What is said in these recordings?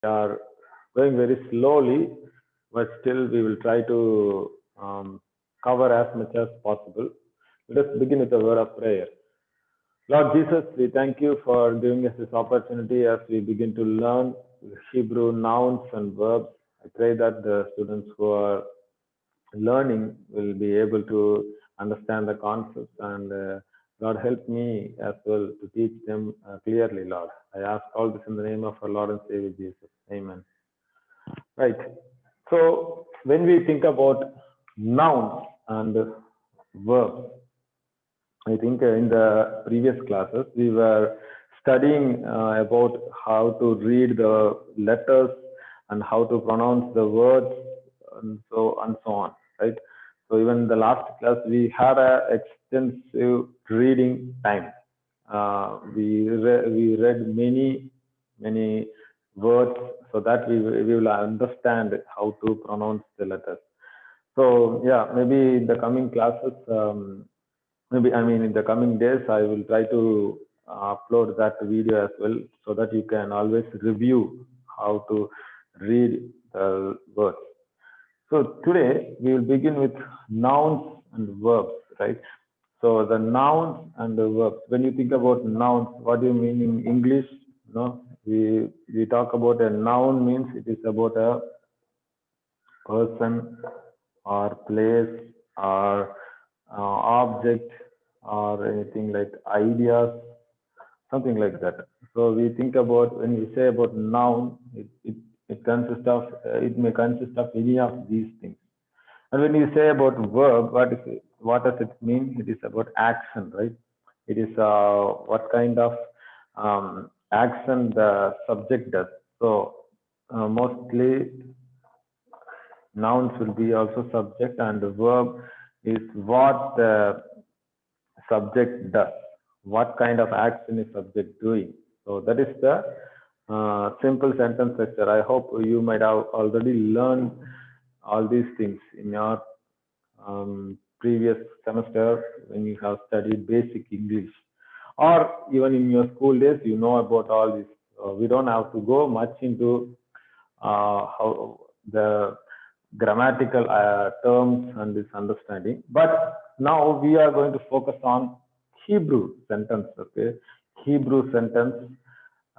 are going very slowly, but still we will try to cover as much as possible. Let us begin with a word of prayer. Lord Jesus, we thank you for giving us this opportunity as we begin to learn Hebrew nouns and verbs. I pray that the students who are learning will be able to understand the concepts and Lord help me as well to teach them clearly, Lord. I ask all this in the name of our Lord and Savior Jesus. Amen. Right. So when we think about nouns and verbs, I think in the previous classes we were studying about how to read the letters and how to pronounce the words and so on, right? So even in the last class we had a extensive reading time. We read many words so that we will understand how to pronounce the letters. So yeah, maybe in the coming classes, maybe I mean in the coming days, I will try to upload that video as well, so that you can always review how to read the words. So today we will begin with nouns and verbs, right? So the nouns and the verbs. When you think about nouns, what do you mean in English? No, we talk about a noun means it is about a person or place or object or anything like ideas, something like that. So we think about when we say about noun, it consists of it may consist of any of these things. And when you say about verb, what does it mean? It is about action, right? It is what kind of action the subject does. So mostly nouns will be also subject, and the verb is what the subject does, what kind of action is subject doing. So that is the simple sentence structure. I hope you might have already learned all these things in your previous semester when you have studied basic English, or even in your school days, you know about all this. We don't have to go much into how the grammatical terms and this understanding. But now we are going to focus on Hebrew sentence, okay? Hebrew sentence.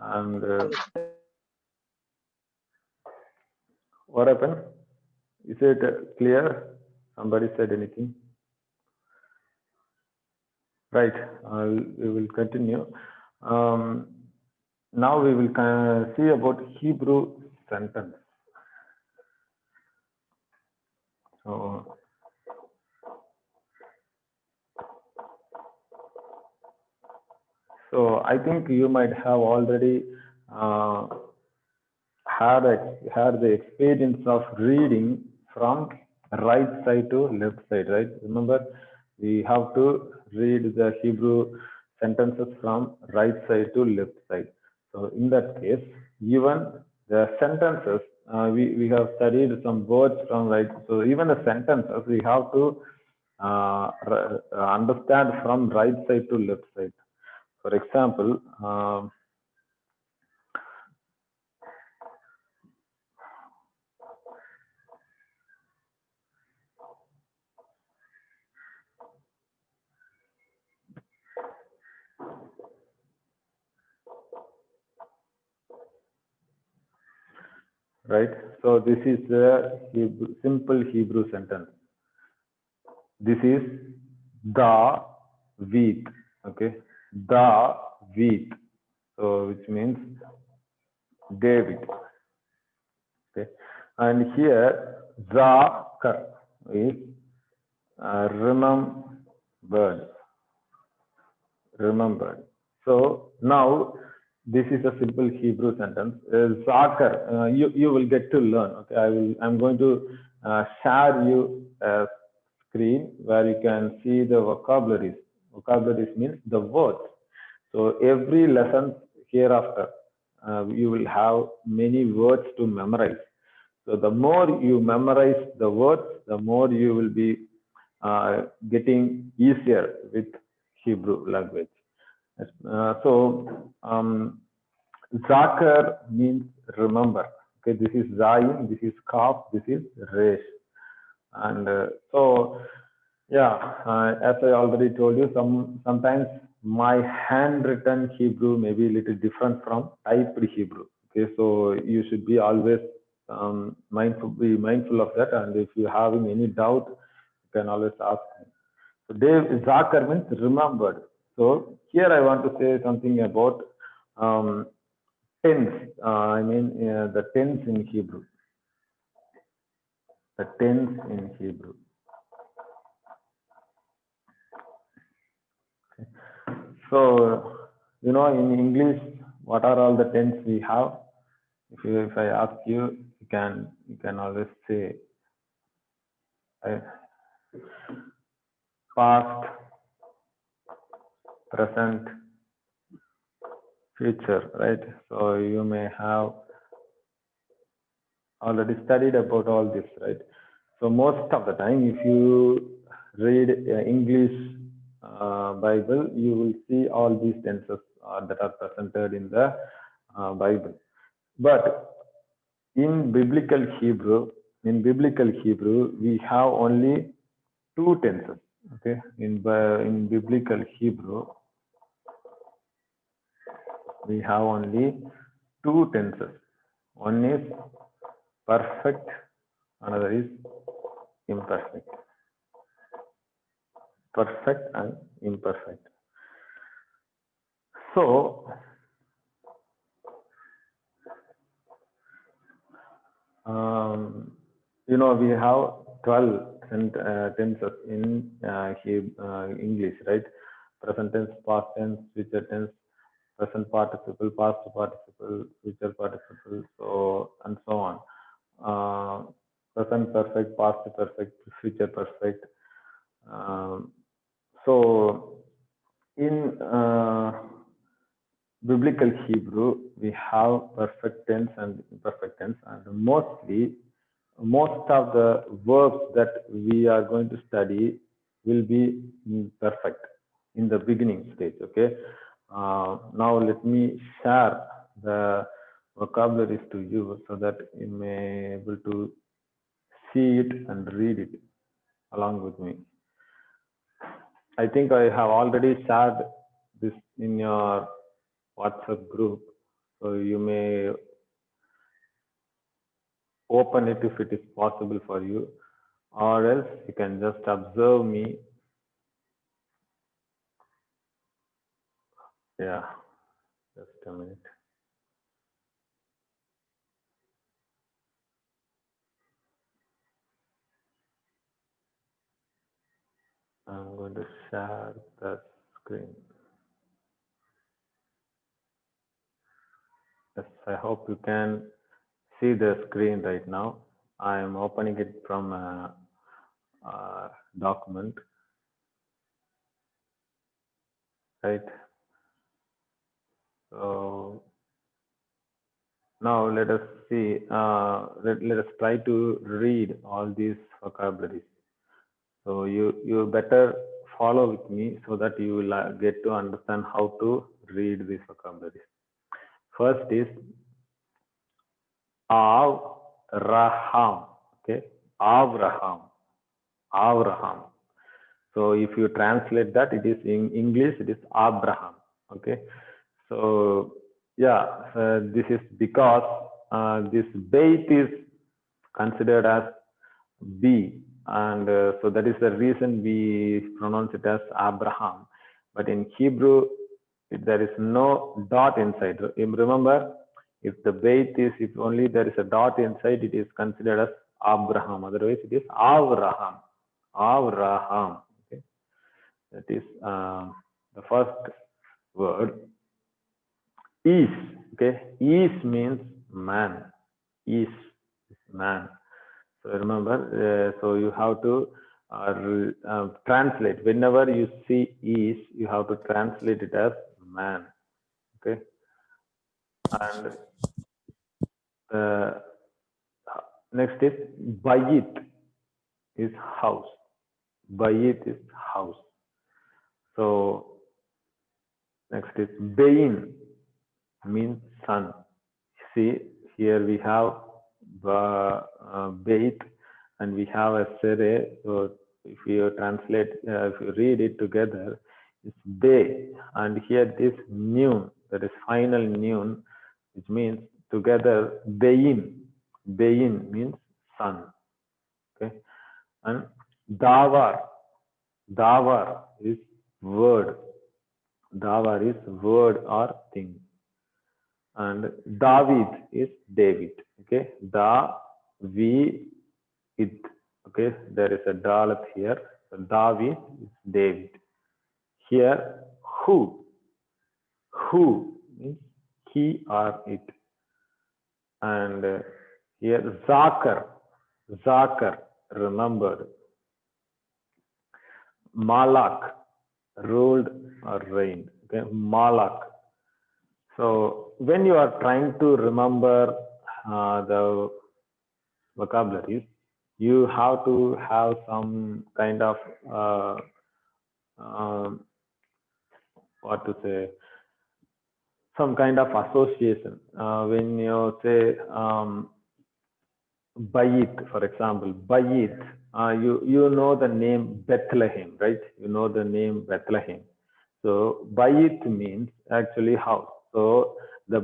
And what happened? Is it clear? Somebody said anything? Right, we will continue. Now we will see about Hebrew sentence. So I think you might have already had the experience of reading from right side to left side, right? Remember, we have to read the Hebrew sentences from right side to left side. So in that case, even the sentences, we have studied some words from right. So even the sentences we have to understand from right side to left side. For example, right? So this is the simple Hebrew sentence. This is the wheat, okay? The wheat, so which means David, okay? And here Zakar is remembered. So now this is a simple Hebrew sentence. Zakar, you will get to learn. Okay, I'm going to share you a screen where you can see the vocabularies. Vocabularies means the words. So every lesson hereafter, you will have many words to memorize. So the more you memorize the words, the more you will be getting easier with Hebrew language. So Zakar means remember. Okay, this is Zayin, this is Kaf, this is Resh. And so, yeah, as I already told you, sometimes my handwritten Hebrew may be a little different from typed Hebrew. Okay, so you should be always be mindful of that. And if you're having any doubt, you can always ask me. So Dave Zakar means remembered. So here I want to say something about um, tense. I mean the tense in Hebrew. The tense in Hebrew. So in English, what are all the tense we have? If I ask you, you can always say right? Past, present, future, right? So you may have already studied about all this, right? So most of the time, if you read English Bible, you will see all these tenses that are presented in the Bible. But in biblical Hebrew, we have only two tenses. Okay, in biblical Hebrew, we have only two tenses. One is perfect, another is imperfect. Perfect and imperfect. So, we have 12 tenses in English, right? Present tense, past tense, future tense, present participle, past participle, future participle, so and so on. Present perfect, past perfect, future perfect. So in biblical Hebrew, we have perfect tense and imperfect tense, and most of the verbs that we are going to study will be perfect in the beginning stage. Okay. Now let me share the vocabularies to you so that you may able to see it and read it along with me. I think I have already shared this in your WhatsApp group, so you may open it if it is possible for you, or else you can just observe me. Yeah, just a minute. I'm going to share the screen. Yes, I hope you can see the screen right now. I am opening it from a document, right? So now let us see, let us try to read all these vocabularies. So you better follow with me so that you will get to understand how to read these vocabularies. First is Avraham. Okay, Avraham. Avraham. So if you translate that, it is in English, it is Abraham. Okay. So yeah, this is because this Beit is considered as B, and so that is the reason we pronounce it as Abraham. But in Hebrew, there is no dot inside. Remember, if the Beit is, if only there is a dot inside, it is considered as Abraham. Otherwise, it is Avraham. Avraham. Okay, that is the first word. Is. Okay, is means man. Is man. So remember, so you have to translate. Whenever you see is, you have to translate it as man. Okay, and uh, next is bayit is house. Bayit is house. So next is bein. means sun. See, here we have bait and we have a sere. So if you translate, if you read it together, it's bay. And here this noon, that is final noon, which means together bayin. Bayin means sun. Okay. And davar. Davar is word. Davar is word or thing. And David is David. Okay, we it. Okay, there is a dalat here. So David is David. Here, who means he or it. And here, Zakar, remembered. Malak, ruled or reigned. Okay, Malak. So when you are trying to remember the vocabularies, you have to have some kind of uh, um what to say, some kind of association. When you say Bayit, for example, Bayit, you know the name Bethlehem, right? You know the name Bethlehem. So Bayit means actually house. So the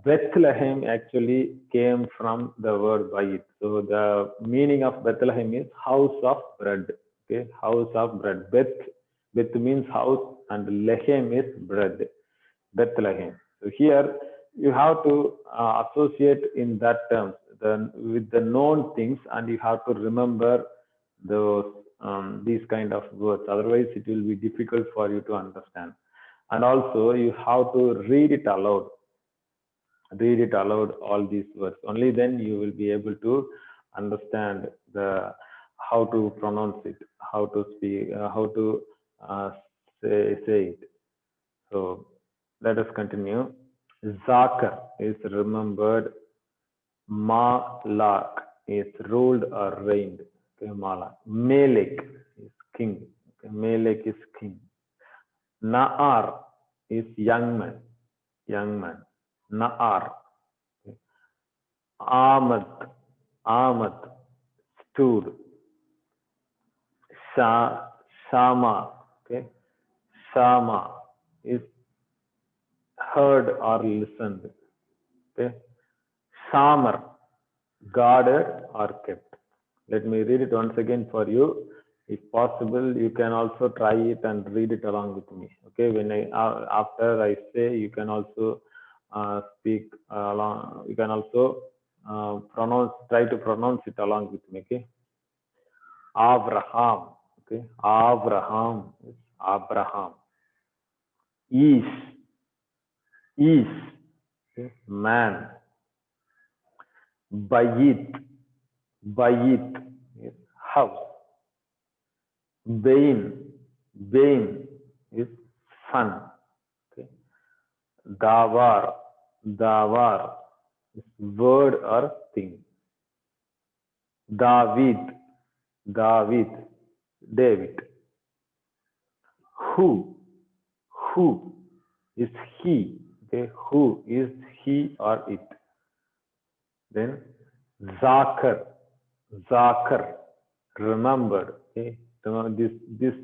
Bethlehem actually came from the word Bayit. So the meaning of Bethlehem is house of bread. Okay, house of bread. Beth means house and Lehem is bread. Bethlehem. So here you have to associate in that terms with the known things, and you have to remember those these kind of words. Otherwise, it will be difficult for you to understand. And also, you have to read it aloud. Read it aloud all these words. Only then you will be able to understand the how to pronounce it, how to speak, how to uh, say it. So let us continue. Zakar is remembered. Malak is ruled or reigned. Okay, Malak. Melek is king. Okay, Melek is king. Naar is young man. Young man. Naar. Okay. Ahmad. Ahmad stood. Shama. Okay. Shama is heard or listened. Okay. Summer, guarded or kept. Let me read it once again for you. If possible, you can also try it and read it along with me. Okay, when after I say, you can also speak along. You can also try to pronounce it along with me. Okay, Abraham. Okay, Abraham is Abraham. Is, okay, man. Bayit, Bayit is house. Bain is sun. Okay. Davar is word or thing. David, David. Who is he. Okay. Who is he or it. Then Zakar, remembered. Okay, remember this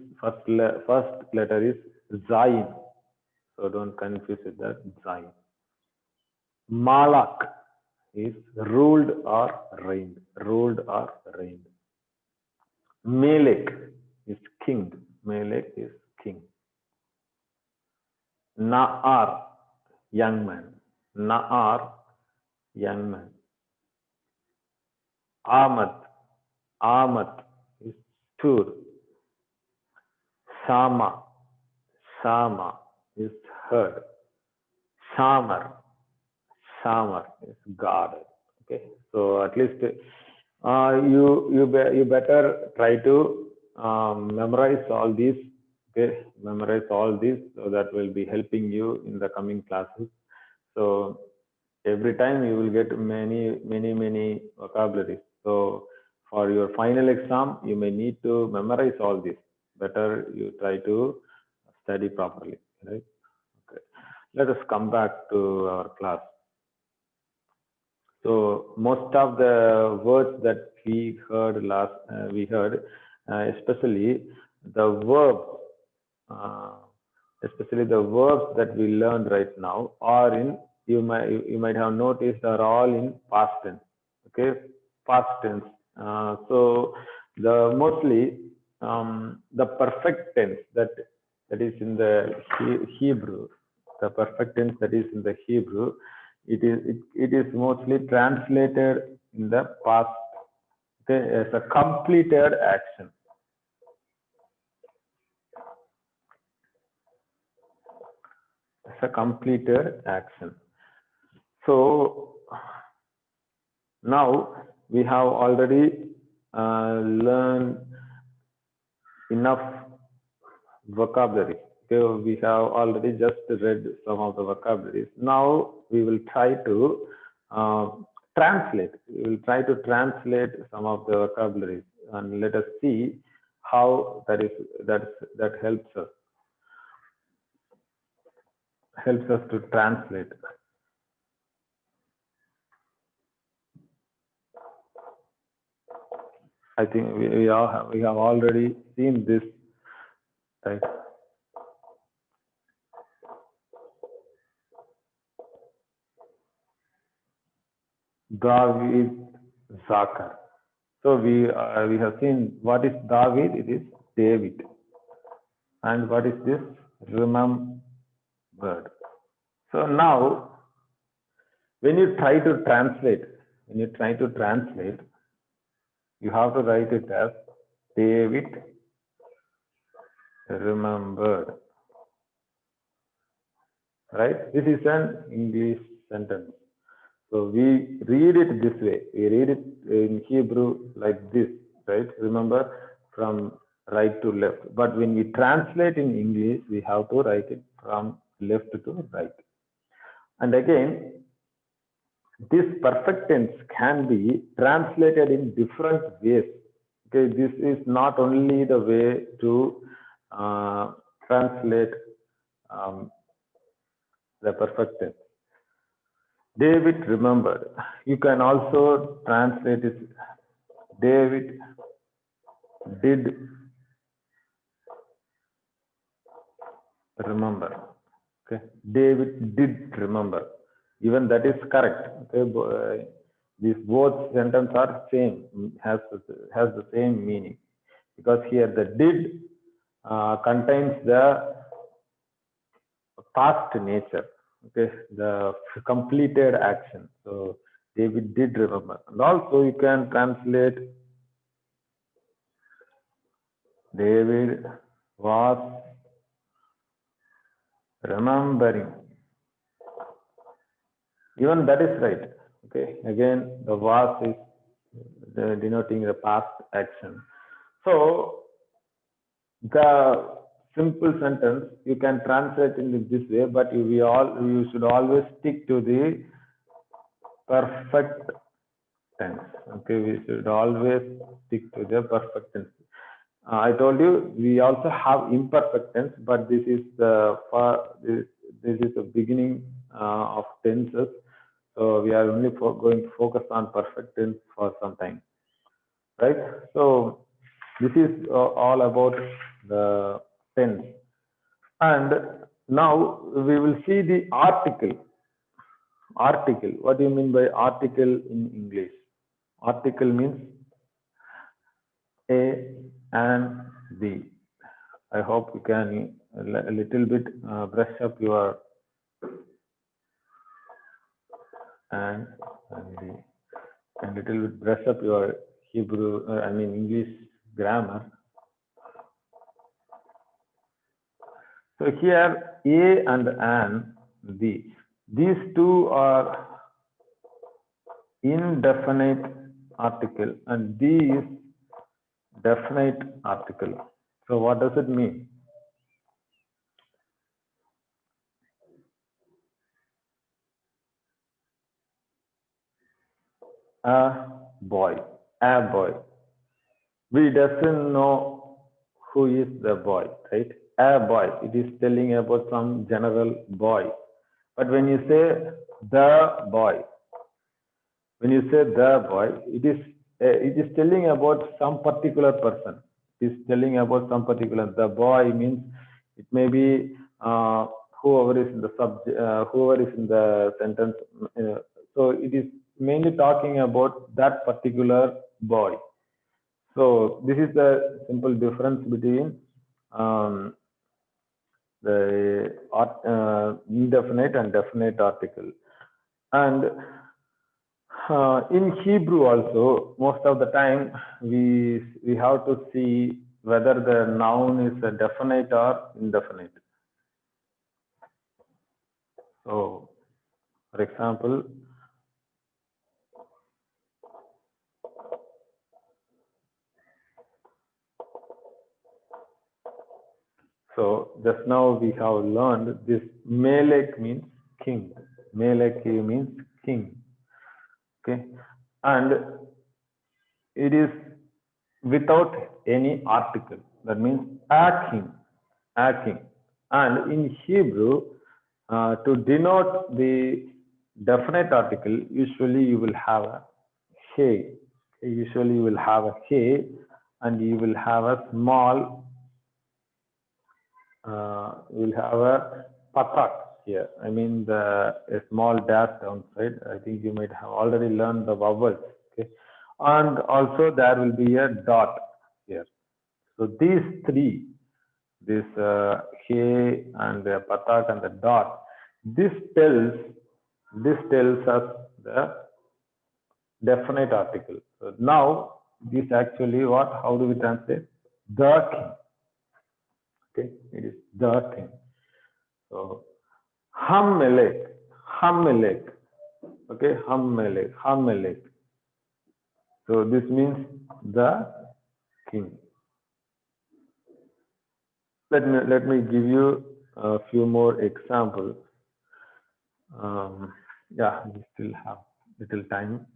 first letter is Zain, so don't confuse with that. Zain. Malak is ruled or reigned. Melek is king. Melek is king. Naar, young man. Naar, young man. Ahmad is stood. Sama is heard. Shamar is guarded. Okay, so at least you better try to memorize all these. Okay, memorize all these, so that will be helping you in the coming classes. So every time you will get many vocabularies. So for your final exam, you may need to memorize all this. Better you try to study properly, right? Okay. let us come back to our class. So most of the words that we heard especially the verbs, uh, especially the verbs that we learned right now are in, you might have noticed, are all in past tense. Okay, past tense. So the mostly the perfect tense that is in the Hebrew, the perfect tense that is in the Hebrew, it is mostly translated in the past, okay, as a completed action. As a completed action. So now we have already learned enough vocabulary. Okay, we have already just read some of the vocabularies. Now we will try to translate. We will try to translate some of the vocabularies, and let us see how that helps us to translate. I think we have already seen this, right? David Zakar. So we have seen what is David. It is David. And what is this? Remembered. So now, when you try to translate, you have to write it as David remembered. Right? This is an English sentence. So we read it this way. We read it in Hebrew like this, right? Remember, from right to left. But when we translate in English, we have to write it from left to right. And again, this perfect tense can be translated in different ways. Okay, this is not only the way to translate the perfect tense. David remembered. You can also translate it. David did remember. Okay, David did remember. Even that is correct. Okay, these both sentences are same, has the same meaning, because here the did contains the past nature. Okay, the completed action. So David did remember. And also you can translate David was remembering. Even that is right. Okay, again the was is denoting the past action. So the simple sentence you can translate in this way, but you should always stick to the perfect tense. Okay, we should always stick to the perfect tense. I told you we also have imperfect tense, but this is the beginning of tenses. So we are only going to focus on perfect tense for some time, right? So this is all about the tense. And now we will see the article. Article. What do you mean by article in English? Article means A and B. I hope you can a little bit brush up your and a little bit brush up your Hebrew, English grammar. So here A and B. These two are indefinite article and D is definite article. So what does it mean? A boy. We doesn't know who is the boy, right? A boy. It is telling about some general boy. But when you say the boy, when you say the boy, it is telling about some particular person. It is telling about some particular. The boy means it may be whoever is in the subject, whoever is in the sentence. So it is mainly talking about that particular boy. So this is the simple difference between um, the indefinite and definite article. And in Hebrew also, most of the time we have to see whether the noun is a definite or indefinite. So, for example, so just now we have learned this Melech means king. Melech means king. Okay, and it is without any article. That means a king, a king. And in Hebrew, to denote the definite article, usually you will have a he. Usually you will have a he, and you will have a small, you will have a patak here. I mean a small dash downside. I think you might have already learned the vowels. Okay, and also there will be a dot here. So these three, this he and the patak and the dot, this tells us the definite article. So now this actually what? How do we translate? The king. Okay, it is the king. So Hammelech, Hammelech. Okay, Hammelech, Hammelech. So this means the king. Let me give you a few more examples. Yeah, we still have little time.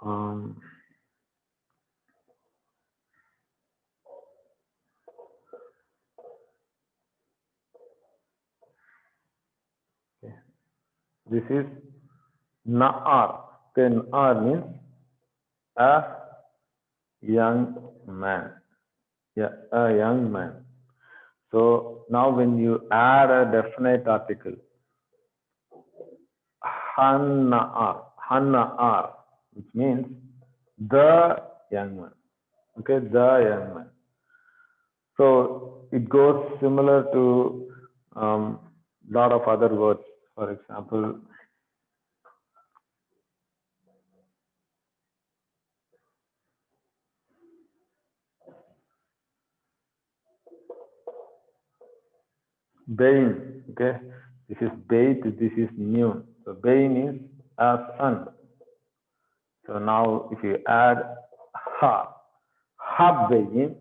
Um, okay. This is Na'ar. Okay, Na'ar means a young man. Yeah, a young man. So now when you add a definite article, Hanna'ar, which means the young man. Okay, the young man. So it goes similar to lot of other words. For example, Bain. Okay, this is bait. This is new. So Bain is a sun. So now if you add ha Bain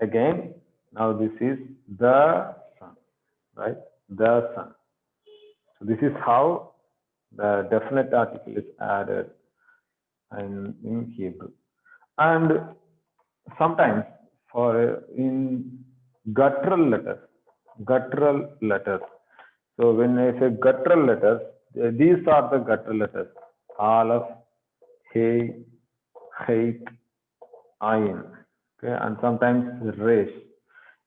again. Now this is the sun, right? The sun. So this is how the definite article is added in Hebrew. And sometimes for in guttural letters. So when I say guttural letters, these are the guttural letters: aleph, hey, height, ayin, okay, and sometimes resh.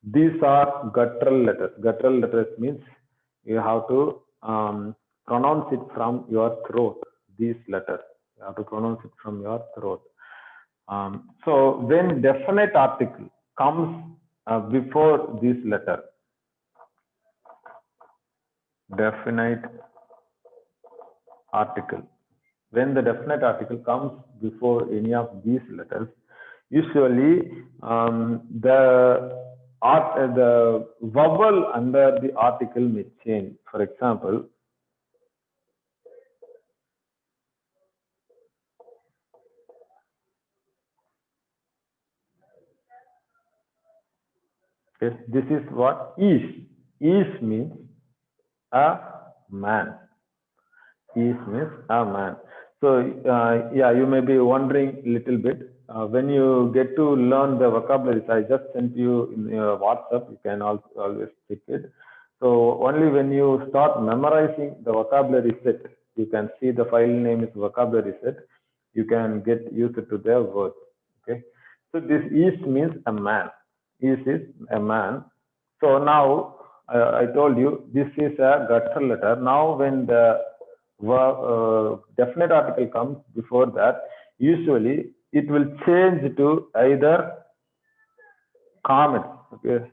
These are guttural letters. Guttural letters means you have to pronounce it from your throat. These letters you have to pronounce it from your throat. So when definite article comes before this letter, definite article, when the definite article comes before any of these letters, usually the vowel under the article may change. For example, yes, this is what is. Is means a man. Is means a man. So yeah, you may be wondering a little bit. when you get to learn the vocabularies, I just sent you in your WhatsApp. You can also always check it. So only when you start memorizing the vocabulary set, you can see the file name is vocabulary set. You can get used to their words. Okay. So this is means a man. Is a man. So now I told you this is a gutter letter. Now when the definite article comes before that, usually it will change to either comets, okay,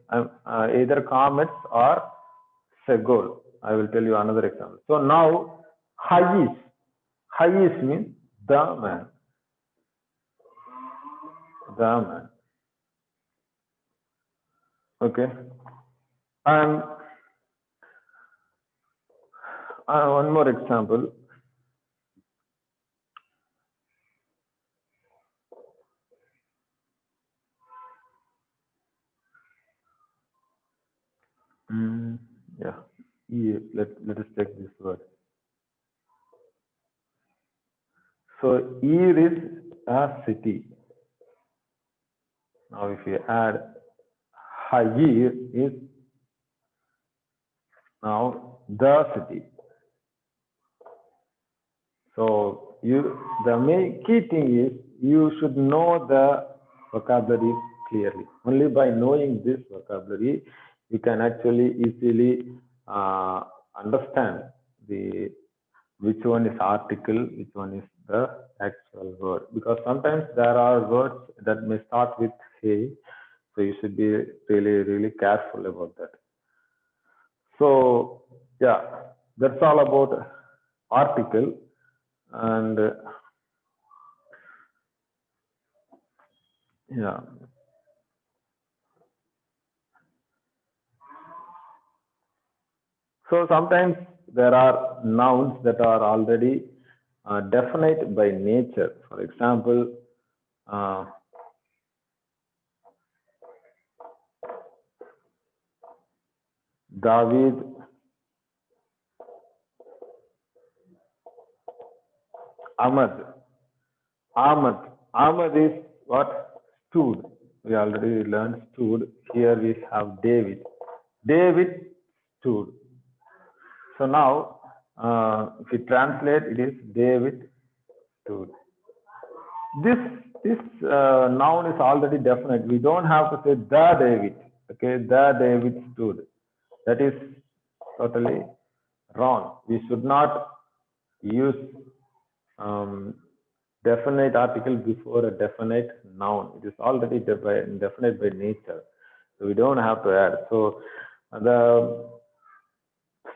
either comets or segol. I will tell you another example. So now high is means the man, okay, and one more example. Yeah, let us take this word. So here is a city. Now if you add Hajir is now the city. So the main key thing is you should know the vocabulary clearly. Only by knowing this vocabulary, you can actually easily understand the which one is article, which one is the actual word. Because sometimes there are words that may start with hey, so you should be really careful about that. So yeah, that's all about article. And yeah, so sometimes there are nouns that are already definite by nature. For example, uh, David, Ahmad. Ahmad is what? Stood. We already learned stood. Here we have David. David stood. So now, if we translate, it is David stood. This noun is already definite. We don't have to say the David. Okay, the David stood. That is totally wrong. We should not use definite article before a definite noun. It is already definite by nature. So we don't have to add. So the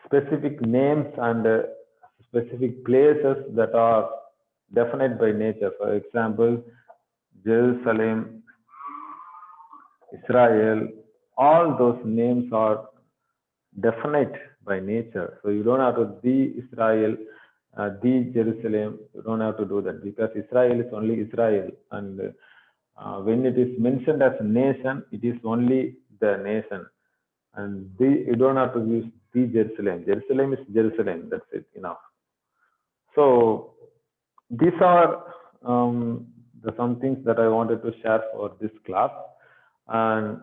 specific names and specific places that are definite by nature. For example, Jerusalem, Israel, all those names are definite by nature. So you don't have to the Israel, the Jerusalem. You don't have to do that because Israel is only Israel, and when it is mentioned as a nation, it is only the nation, and you don't have to use the Jerusalem. Jerusalem is Jerusalem. That's it. Enough. So these are some things that I wanted to share for this class, and